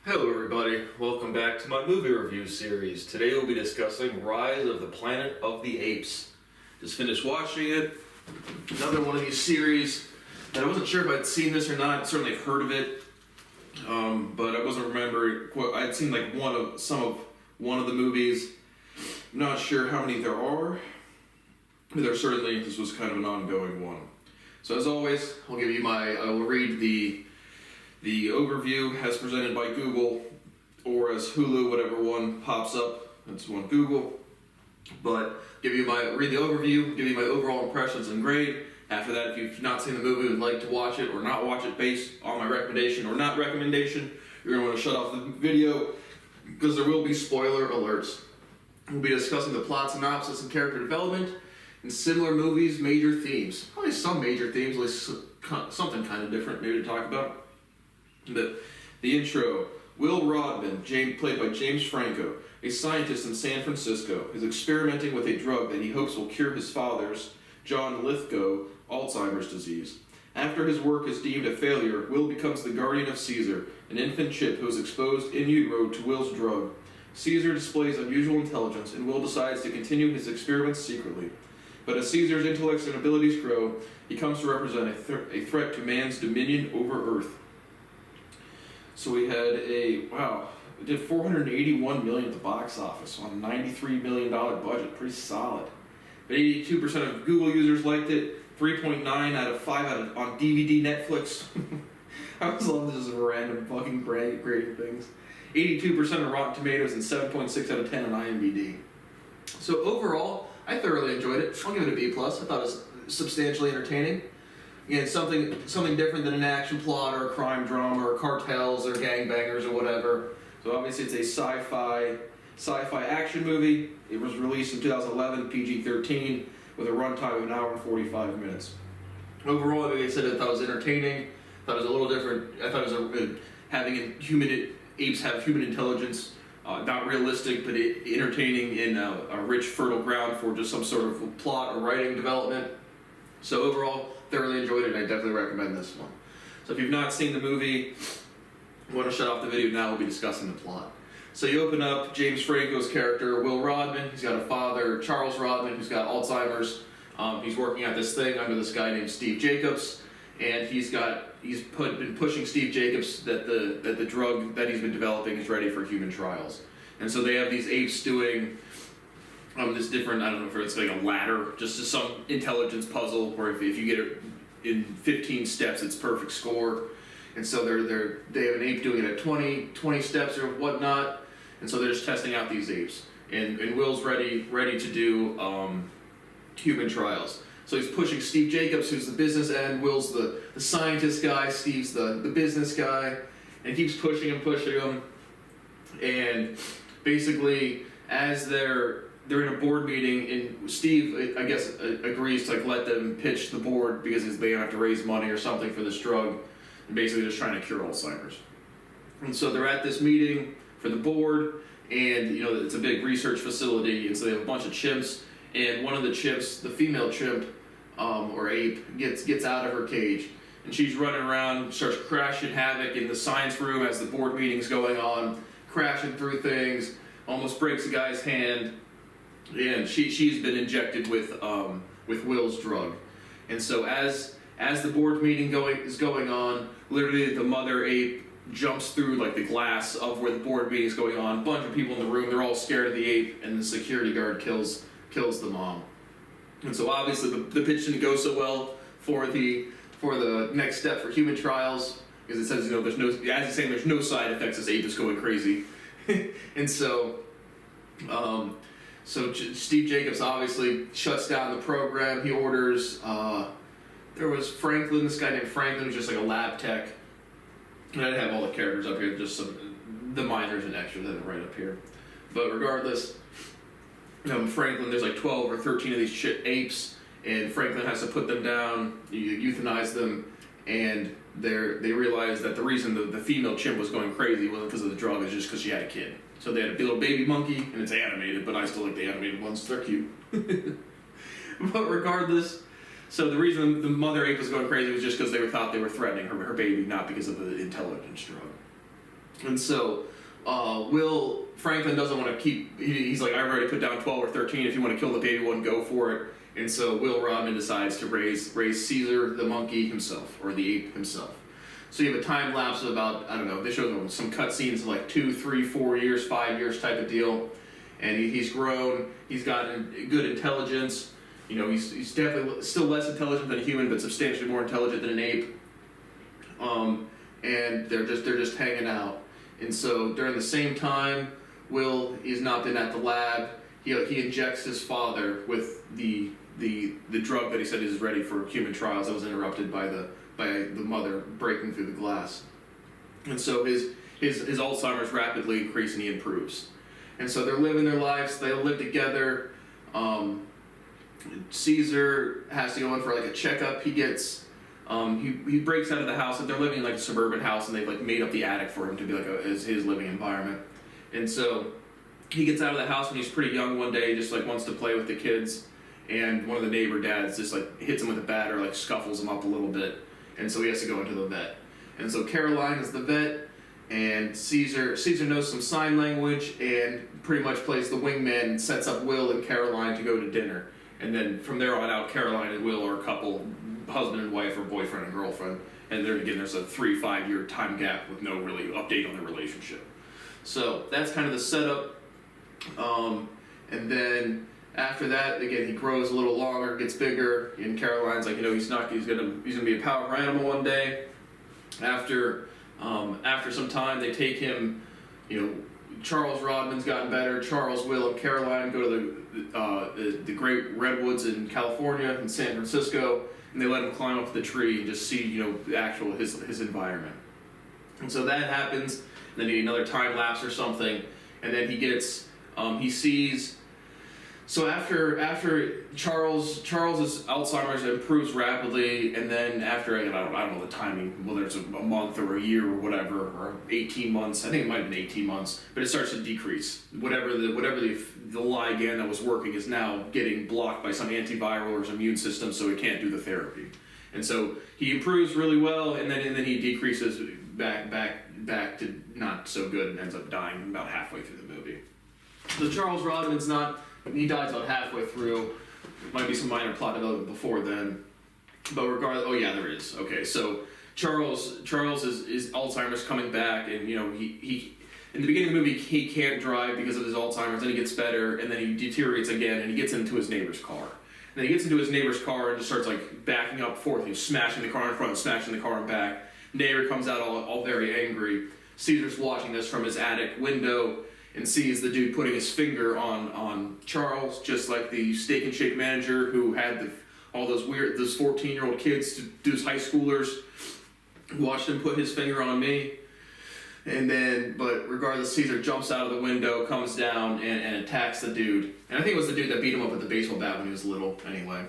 Hello everybody, welcome back to my movie review series. Today we'll be discussing Rise of the Planet of the Apes. Just finished watching it. Another one of these series that I wasn't sure if I'd seen this or not. Certainly I've heard of it, but I wasn't remembering. I'd seen like one of the movies. I'm not sure how many there are, but this was kind of an ongoing one. So as always, I will read the overview as presented by Google, or as Hulu, whatever one pops up. That's one Google. But read the overview, give you my overall impressions and grade. After that, if you've not seen the movie and would like to watch it or not watch it based on my recommendation or not recommendation, you're going to want to shut off the video because there will be spoiler alerts. We'll be discussing the plot synopsis and character development in similar movies, major themes. Probably some major themes, at least something kind of different maybe to talk about. The intro. Will Rodman, played by James Franco, a scientist in San Francisco, is experimenting with a drug that he hopes will cure his father's, John Lithgow, Alzheimer's disease. After his work is deemed a failure, Will becomes the guardian of Caesar, an infant chip who is exposed in utero to Will's drug. Caesar displays unusual intelligence, and Will decides to continue his experiments secretly. But as Caesar's intellects and abilities grow, he comes to represent a threat to man's dominion over Earth. So we had it did $481 million at the box office on a $93 million budget, pretty solid. But 82% of Google users liked it, 3.9 out of 5 on DVD Netflix. I always love this random fucking grading things. 82% on Rotten Tomatoes and 7.6 out of 10 on IMDb. So overall, I thoroughly enjoyed it. I'll give it a B+. I thought it was substantially entertaining. Again, something different than an action plot or a crime drama or cartels or gangbangers or whatever. So obviously it's a sci-fi action movie. It was released in 2011, PG-13, with a runtime of 1 hour and 45 minutes. Overall, like I said, I thought it was entertaining. I thought it was a little different. I thought it was apes have human intelligence. Not realistic, but entertaining in a rich, fertile ground for just some sort of plot or writing development. So overall, thoroughly enjoyed it, and I definitely recommend this one. So if you've not seen the movie, you want to shut off the video now, we'll be discussing the plot. So you open up James Franco's character, Will Rodman. He's got a father, Charles Rodman, who's got Alzheimer's. He's working at this thing under this guy named Steve Jacobs, and he's been pushing Steve Jacobs that the drug that he's been developing is ready for human trials. And so they have these apes doing this different, I don't know if it's like a ladder, just some intelligence puzzle where if you get it in 15 steps, it's perfect score. And so they have an ape doing it at 20 steps or whatnot. And so they're just testing out these apes. And Will's ready to do human trials. So he's pushing Steve Jacobs, who's the business end. Will's the scientist guy. Steve's the business guy. And he keeps pushing him. And basically, as they're in a board meeting, and Steve, I guess, agrees to let them pitch the board because they have to raise money or something for this drug, and basically just trying to cure Alzheimer's. And so they're at this meeting for the board, and it's a big research facility, and so they have a bunch of chimps, and one of the chimps, the female chimp or ape, gets out of her cage, and she's running around, starts crashing havoc in the science room as the board meeting's going on, crashing through things, almost breaks a guy's hand. And she's been injected with Will's drug, and so as the board meeting is going on, literally the mother ape jumps through the glass of where the board meeting is going on. A bunch of people in the room, they're all scared of the ape, and the security guard kills the mom. And so obviously the pitch didn't go so well for the next step for human trials, because it says there's no side effects. This ape is going crazy, and so. So Steve Jacobs obviously shuts down the program. He orders, there was Franklin, this guy named Franklin, who's just like a lab tech. And I didn't have all the characters up here, just the minors and extras that are right up here. But regardless, Franklin, there's 12 or 13 of these apes, and Franklin has to put them down, euthanize them, and they realize that the reason the female chimp was going crazy wasn't because of the drug, it's just because she had a kid. So they had a little baby monkey, and it's animated, but I still like the animated ones, they're cute. But regardless, so the reason the mother ape was going crazy was just because they thought they were threatening her baby, not because of the intelligence drug. And so Will Franklin doesn't want to keep. He's like, I've already put down 12 or 13. If you want to kill the baby one, go for it. And so Will Rodman decides to raise Caesar the monkey himself, or the ape himself. So you have a time lapse of about, I don't know, this shows some cutscenes of like 2, 3, 4 years, 5 years type of deal. And he's grown, he's gotten good intelligence. You know, he's definitely still less intelligent than a human, but substantially more intelligent than an ape. And they're just hanging out. And so during the same time, Will has not been at the lab. He injects his father with the drug that he said is ready for human trials. That was interrupted by the mother breaking through the glass. And so his Alzheimer's rapidly increases and he improves. And so they're living their lives. They live together. Caesar has to go in for like a checkup. He gets he breaks out of the house. They're living in like a suburban house, and they've like made up the attic for him to be like his living environment. And so he gets out of the house when he's pretty young one day, just like wants to play with the kids. And one of the neighbor dads just like hits him with a bat or like scuffles him up a little bit. And so he has to go into the vet. And so Caroline is the vet, and Caesar knows some sign language and pretty much plays the wingman and sets up Will and Caroline to go to dinner. And then from there on out, Caroline and Will are a couple, husband and wife, or boyfriend and girlfriend. And there's a 3-5 year time gap with no really update on their relationship. So that's kind of the setup. And then after that, again, he grows a little longer, gets bigger, and Caroline's like, he's gonna be a powerful animal one day. After some time, they take him, Charles Rodman's gotten better. Charles, Will, and Caroline go to the great redwoods in California and San Francisco, and they let him climb up the tree and just see, the actual his environment. And so that happens, and then he another time lapse or something, and then he sees. So after Charles's Alzheimer's improves rapidly, and then after I don't know the timing, whether it's a month or a year or whatever, or 18 months, I think it might have been 18 months, but it starts to decrease. Whatever the ligand that was working is now getting blocked by some antiviral or some immune system, so he can't do the therapy. And so he improves really well, and then he decreases back to not so good and ends up dying about halfway through the movie. So Charles Rodman's he dies about halfway through. Might be some minor plot development before then. But regardless, oh yeah, there is. Okay, so Charles is Alzheimer's coming back, and he in the beginning of the movie he can't drive because of his Alzheimer's, then he gets better, and then he deteriorates again, and he gets into his neighbor's car. And then he gets into his neighbor's car and just starts like backing up forth. He's smashing the car in front, smashing the car in back. Neighbor comes out all very angry. Caesar's watching this from his attic window and sees the dude putting his finger on Charles, just like the Steak and Shake manager who had all those 14-year-old kids, those high schoolers, watched him put his finger on me. And then, but regardless, Caesar jumps out of the window, comes down, and attacks the dude. And I think it was the dude that beat him up with the baseball bat when he was little, anyway.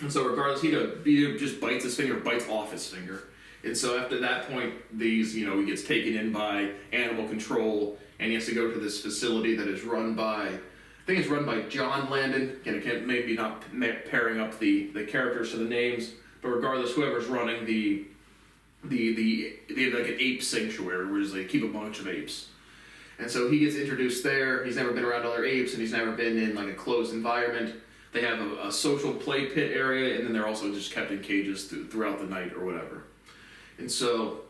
And so regardless, he just bites his finger, bites off his finger. And so after that point, he gets taken in by animal control, and he has to go to this facility that is run by, I think it's run by John Landon. Again, I can't maybe not pairing up the characters to the names, but regardless, whoever's running they have like an ape sanctuary where they keep a bunch of apes. And so he gets introduced there. He's never been around other apes, and he's never been in like a closed environment. They have a social play pit area, and then they're also just kept in cages throughout the night or whatever. And so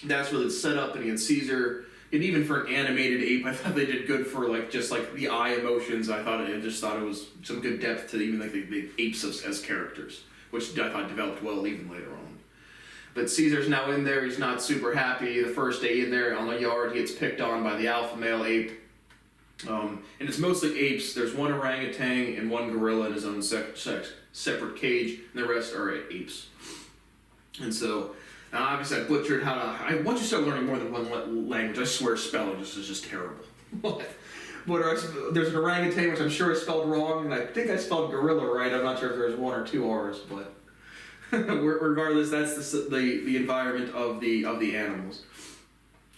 that's really the setup. And again, Caesar, and even for an animated ape, I thought they did good for just the eye emotions. I just thought it was some good depth to even the apes as characters, which I thought developed well even later on. But Caesar's now in there. He's not super happy. The first day in there on the yard, he gets picked on by the alpha male ape. And it's mostly apes. There's one orangutan and one gorilla in his own separate cage, and the rest are apes. And so, now obviously I butchered once you start learning more than one language, I swear spelling is just terrible. There's an orangutan, which I'm sure is spelled wrong, and I think I spelled gorilla right. I'm not sure if there's 1 or 2 R's, but regardless, that's the environment of the animals.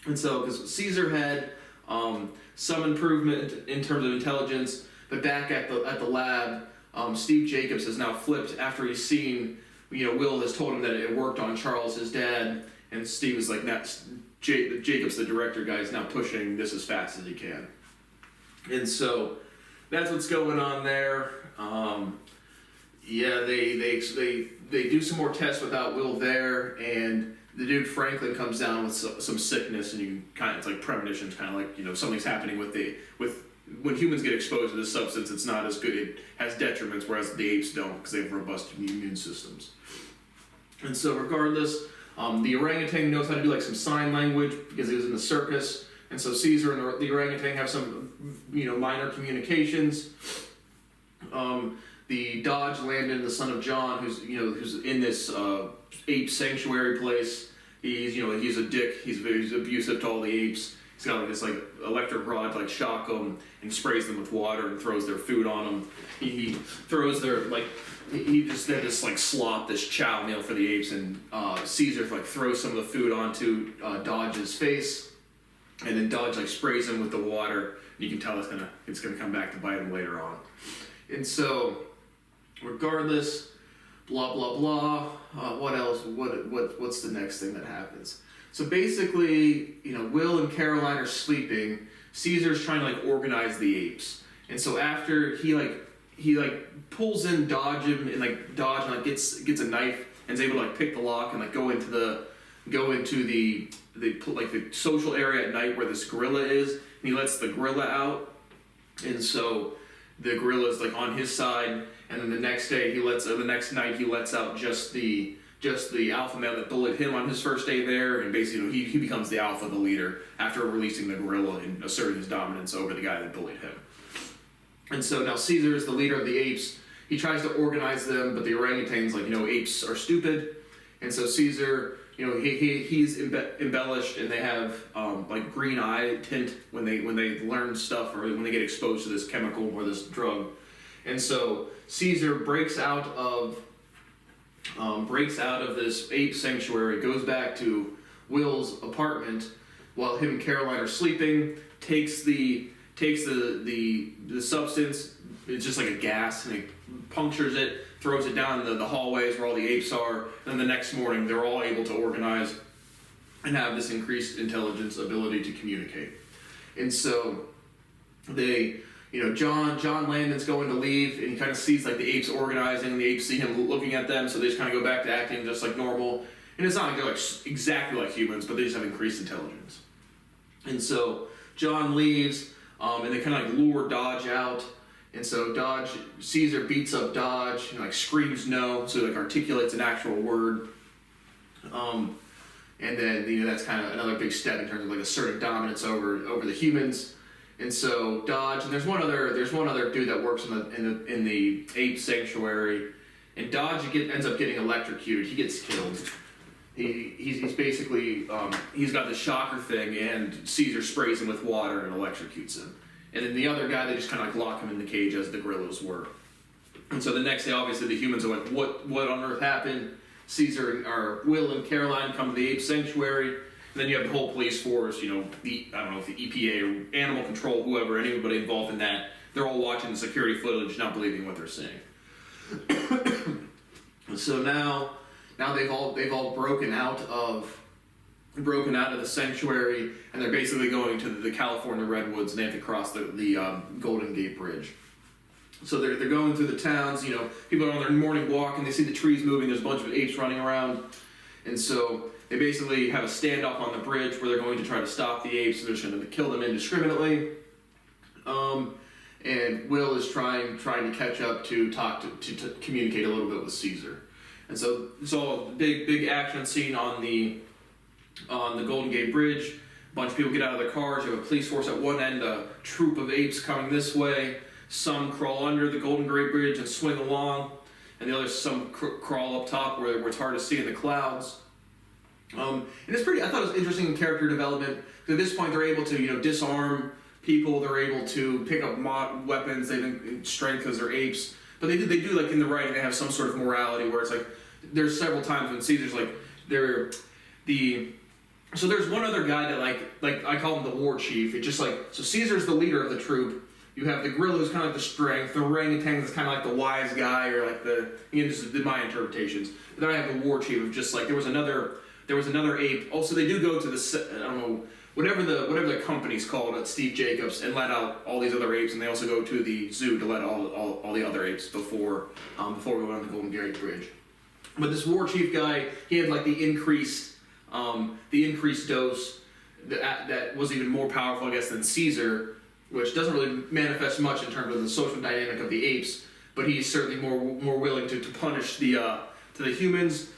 And so, because Caesar had some improvement in terms of intelligence, but back at the lab, Steve Jacobs has now flipped after he's seen, Will has told him that it worked on Charles, his dad, and Steve is like, Jacob's the director guy, is now pushing this as fast as he can. And so that's what's going on there. They do some more tests without Will there, and the dude Franklin comes down with some sickness, and you it's like premonitions, kind of like, something's happening with when humans get exposed to this substance, it's not as good. It has detriments, whereas the apes don't, because they have robust immune systems. And so regardless, the orangutan knows how to do like some sign language because he was in the circus, and so Caesar and the orangutan have some minor communications. The Dodge Landon, the son of John, who's in this ape sanctuary place. He's a dick. He's abusive to all the apes. He's got like this electric rod to shock them, and sprays them with water and throws their food on them. He throws their he just did this slop, this chow meal for the apes, and Caesar throws some of the food onto Dodge's face, and then Dodge sprays him with the water. You can tell it's gonna come back to bite him later on. And so, regardless, blah blah blah. What else? What's the next thing that happens? So basically, Will and Caroline are sleeping. Caesar's trying to organize the apes, and so after he pulls in Dodge and Dodge and gets a knife and is able to pick the lock and go into the social area at night where this gorilla is, and he lets the gorilla out, and so the gorilla is on his side, and then the next night he lets out just the alpha male that bullied him on his first day there, and basically he becomes the alpha, the leader, after releasing the gorilla and asserting his dominance over the guy that bullied him. And so now Caesar is the leader of the apes. He tries to organize them, but the orangutans apes are stupid, and so Caesar, he's embellished, and they have green eye tint when they learn stuff or when they get exposed to this chemical or this drug. And so Caesar breaks out of this ape sanctuary, goes back to Will's apartment while him and Caroline are sleeping, takes the substance. It's just like a gas, and he punctures it, throws it down the hallways where all the apes are, and then the next morning they're all able to organize and have this increased intelligence ability to communicate. And so they, John Landon's going to leave, and he kind of sees the apes organizing, and the apes see him looking at them, so they just kind of go back to acting just like normal. And it's not like they're exactly like humans, but they just have increased intelligence. And so John leaves, and they kind of lure Dodge out. And so Caesar beats up Dodge, screams no, so articulates an actual word. And then that's kind of another big step in terms of asserting dominance over the humans. And so Dodge, and there's one other dude that works in the ape sanctuary, and Dodge ends up getting electrocuted. He gets killed. He's basically he's got the shocker thing, and Caesar sprays him with water and electrocutes him. And then the other guy, they just kind of lock him in the cage as the gorillas were. And so the next day, obviously, the humans are what on earth happened? Will and Caroline come to the ape sanctuary, and then you have the whole police force, I don't know if the EPA or animal control, whoever, anybody involved in that, they're all watching the security footage, not believing what they're seeing. So now they've all broken out of the sanctuary, and they're basically going to the California redwoods, and they have to cross the Golden Gate Bridge. So they're going through the towns. People are on their morning walk, and they see the trees moving. There's a bunch of apes running around, and so they basically have a standoff on the bridge where they're going to try to stop the apes, and they're just going to kill them indiscriminately. And Will is trying to catch up to communicate a little bit with Caesar, and so it's all big action scene on the Golden Gate Bridge. A bunch of people get out of their cars. You have a police force at one end, a troop of apes coming this way. Some crawl under the Golden Gate Bridge and swing along, and the others crawl up top where it's hard to see in the clouds. And I thought it was interesting in character development. At this point, they're able to disarm people. They're able to pick up weapons. They have strength because they're apes. But they do in the writing, they have some sort of morality where it's there's several times when Caesar's so there's one other guy that I call him the war chief. It's just so Caesar's the leader of the troop. You have the gorilla who's kind of the strength. The orangutan is kind of the wise guy, or this is my interpretations. But then I have the war chief of just there was another there was another ape. Also, they do go to I don't know, whatever the company's called at Steve Jacobs, and let out all these other apes, and they also go to the zoo to let all the other apes before we went on the Golden Gate Bridge. But this war chief guy, he had like the increased dose that was even more powerful, I guess, than Caesar, which doesn't really manifest much in terms of the social dynamic of the apes, but he's certainly more willing to punish to the humans.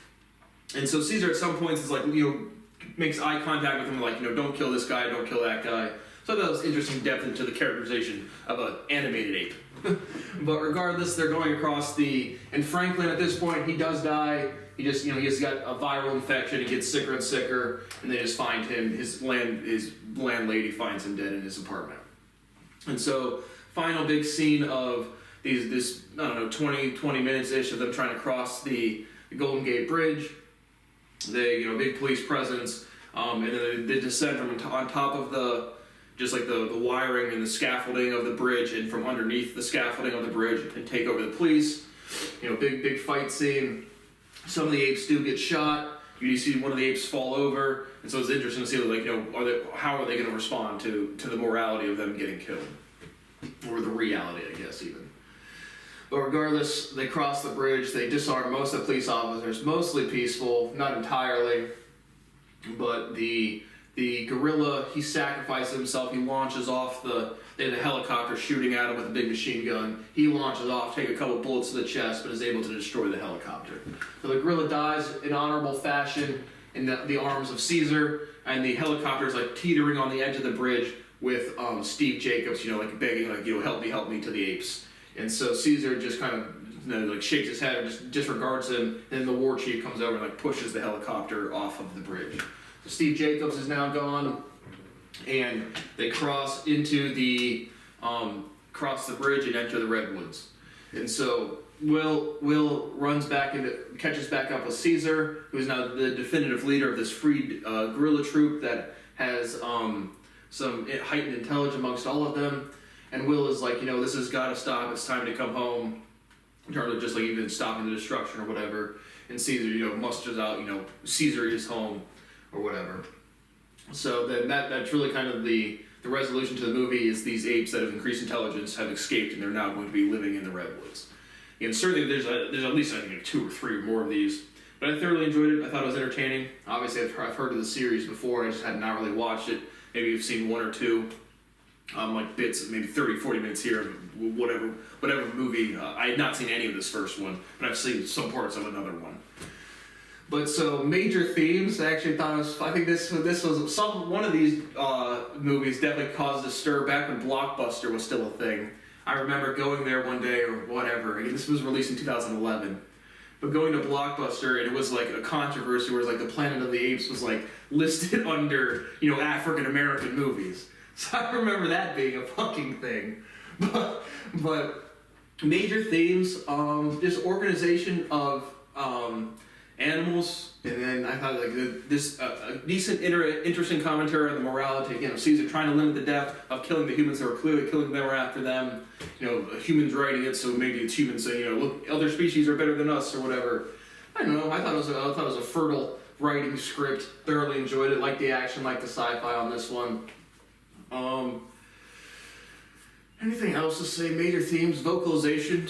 And so Caesar at some points is like, makes eye contact with him, like, don't kill this guy, don't kill that guy. So that was interesting depth into the characterization of an animated ape. But regardless, they're going across and Franklin at this point, he does die. He just, he's got a viral infection, he gets sicker and sicker, and they just find him, his landlady finds him dead in his apartment. And so, final big scene of this, I don't know, 20 minutes-ish of them trying to cross the Golden Gate Bridge. They, big police presence, and then they descend from on top of the wiring and the scaffolding of the bridge, and from underneath the scaffolding of the bridge, and take over the police. Big fight scene. Some of the apes do get shot. You see one of the apes fall over, and so it's interesting to see, how are they going to respond to the morality of them getting killed, or the reality, I guess, even. But regardless, they cross the bridge. They disarm most of the police officers, mostly peaceful, not entirely. But the gorilla, he sacrifices himself. He launches off they had a helicopter shooting at him with a big machine gun. He launches off, take a couple bullets to the chest, but is able to destroy the helicopter. So the gorilla dies in honorable fashion in the arms of Caesar, and the helicopter is like teetering on the edge of the bridge with Steve Jacobs, begging, help me to the apes. And so Caesar just kind of shakes his head and just disregards him. And then the war chief comes over and pushes the helicopter off of the bridge. So Steve Jacobs is now gone, and they cross into cross the bridge and enter the redwoods. And so Will catches back up with Caesar, who is now the definitive leader of this freed guerrilla troop that has some heightened intelligence amongst all of them. And Will is like, this has got to stop. It's time to come home. In terms of just even stopping the destruction or whatever. And Caesar, musters out, Caesar is home or whatever. So then that's really kind of the resolution to the movie is these apes that have increased intelligence have escaped, and they're now going to be living in the redwoods. And certainly there's at least, I think, 2 or 3 more of these. But I thoroughly enjoyed it. I thought it was entertaining. Obviously, I've heard of the series before. I just had not really watched it. Maybe you've seen 1 or 2. Bits, maybe 30, 40 minutes here, whatever movie. I had not seen any of this first one, but I've seen some parts of another one. But so major themes, I think this was one of these movies definitely caused a stir back when Blockbuster was still a thing. I remember going there one day or whatever. This was released in 2011. But going to Blockbuster, and it was like a controversy where it was like the Planet of the Apes was listed under, African American movies. So I remember that being a fucking thing. But major themes, just organization of animals, and then I thought this a decent, interesting commentary on the morality. Caesar trying to limit the death of killing the humans that were clearly killing them or after them. Humans writing it, so maybe it's humans saying, look, other species are better than us or whatever. I don't know. I thought it was a fertile writing script. Thoroughly enjoyed it. Liked the action, liked the sci-fi on this one. Anything else to say? Major themes, vocalization.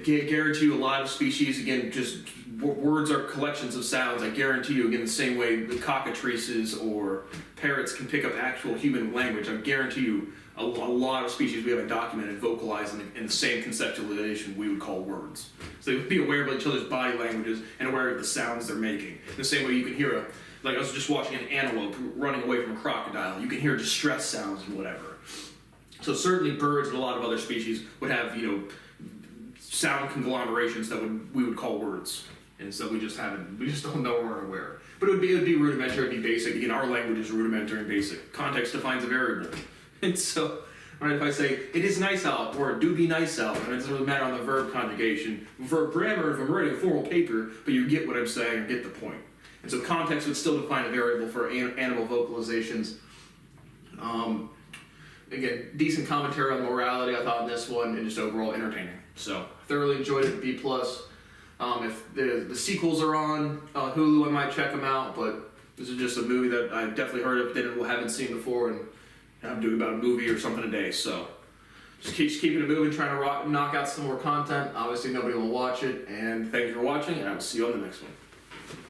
Guarantee you a lot of species, again, just words are collections of sounds. I guarantee you, again, the same way the cockatrices or parrots can pick up actual human language, I guarantee you a lot of species we haven't documented vocalize in the same conceptualization we would call words. So they would be aware of each other's body languages and aware of the sounds they're making. The same way you can hear I was just watching an antelope running away from a crocodile. You can hear distress sounds and whatever. So certainly birds and a lot of other species would have, sound conglomerations that we would call words. And so we just don't know or aren't aware. But it would be rudimentary, it would be basic. Again, our language is rudimentary and basic. Context defines a variable. And so, right, if I say, it is nice out, or do be nice out, and it doesn't really matter on the verb conjugation. Verb grammar, if I'm writing a formal paper, but you get what I'm saying, or get the point. And so context would still define a variable for animal vocalizations. Again, decent commentary on morality, I thought, in this one, and just overall entertaining. So, thoroughly enjoyed it, B+. If the sequels are on Hulu, I might check them out. But this is just a movie that I've definitely heard of, haven't seen before, and I'm doing about a movie or something a day. So just keeping it moving, trying to knock out some more content. Obviously, nobody will watch it. And thank you for watching, and I will see you on the next one.